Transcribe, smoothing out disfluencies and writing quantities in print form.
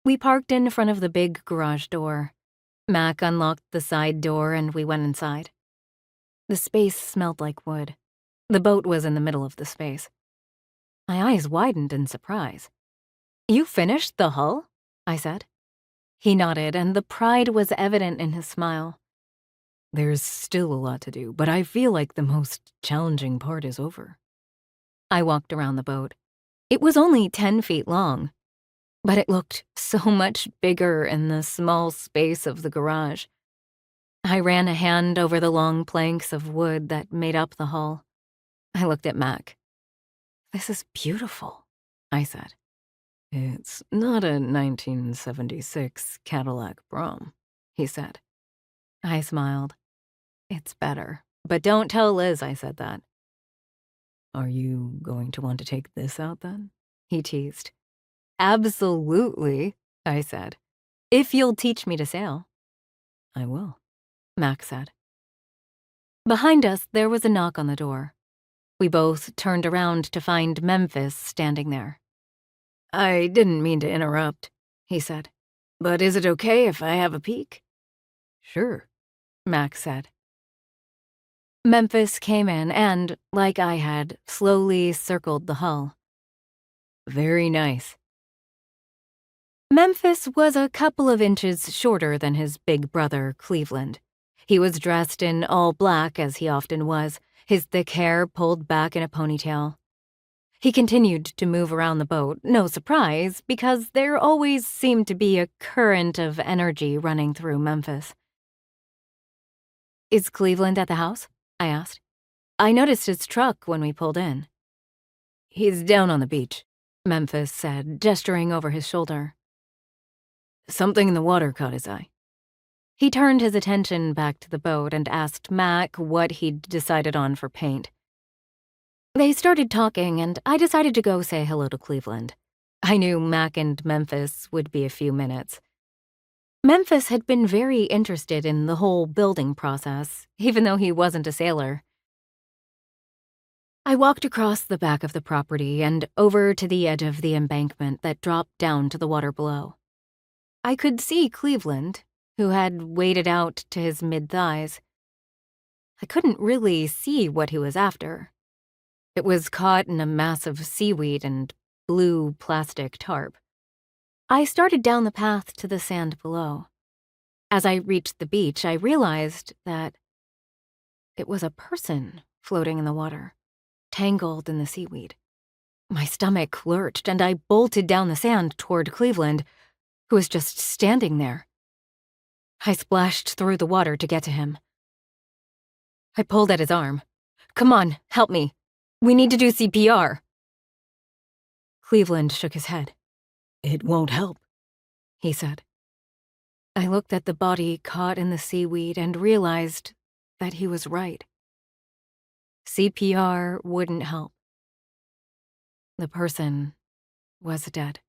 We parked in front of the big garage door. Mac unlocked the side door and we went inside. The space smelled like wood. The boat was in the middle of the space. My eyes widened in surprise. "You finished the hull?" I said. He nodded, and the pride was evident in his smile. "There's still a lot to do, but I feel like the most challenging part is over." I walked around the boat. It was only 10 feet long, but it looked so much bigger in the small space of the garage. I ran a hand over the long planks of wood that made up the hull. I looked at Mac. "This is beautiful," I said. "It's not a 1976 Cadillac Brougham," he said. I smiled. "It's better. But don't tell Liz I said that." "Are you going to want to take this out then?" he teased. "Absolutely," I said. "If you'll teach me to sail." "I will," Mac said. Behind us, there was a knock on the door. We both turned around to find Memphis standing there. "I didn't mean to interrupt," he said. "But is it okay if I have a peek?" "Sure," Mac said. Memphis came in and, like I had, slowly circled the hull. "Very nice." Memphis was a couple of inches shorter than his big brother, Cleveland. He was dressed in all black, as he often was, his thick hair pulled back in a ponytail. He continued to move around the boat, no surprise, because there always seemed to be a current of energy running through Memphis. "Is Cleveland at the house?" I asked. "I noticed his truck when we pulled in." "He's down on the beach," Memphis said, gesturing over his shoulder. "Something in the water caught his eye." He turned his attention back to the boat and asked Mac what he'd decided on for paint. They started talking, and I decided to go say hello to Cleveland. I knew Mac and Memphis would be a few minutes. Memphis had been very interested in the whole building process, even though he wasn't a sailor. I walked across the back of the property and over to the edge of the embankment that dropped down to the water below. I could see Cleveland, who had waded out to his mid-thighs. I couldn't really see what he was after. It was caught in a mass of seaweed and blue plastic tarp. I started down the path to the sand below. As I reached the beach, I realized that it was a person floating in the water, tangled in the seaweed. My stomach lurched, and I bolted down the sand toward Cleveland, who was just standing there. I splashed through the water to get to him. I pulled at his arm. "Come on, help me. We need to do CPR." Cleveland shook his head. "It won't help," he said. I looked at the body caught in the seaweed and realized that he was right. CPR wouldn't help. The person was dead.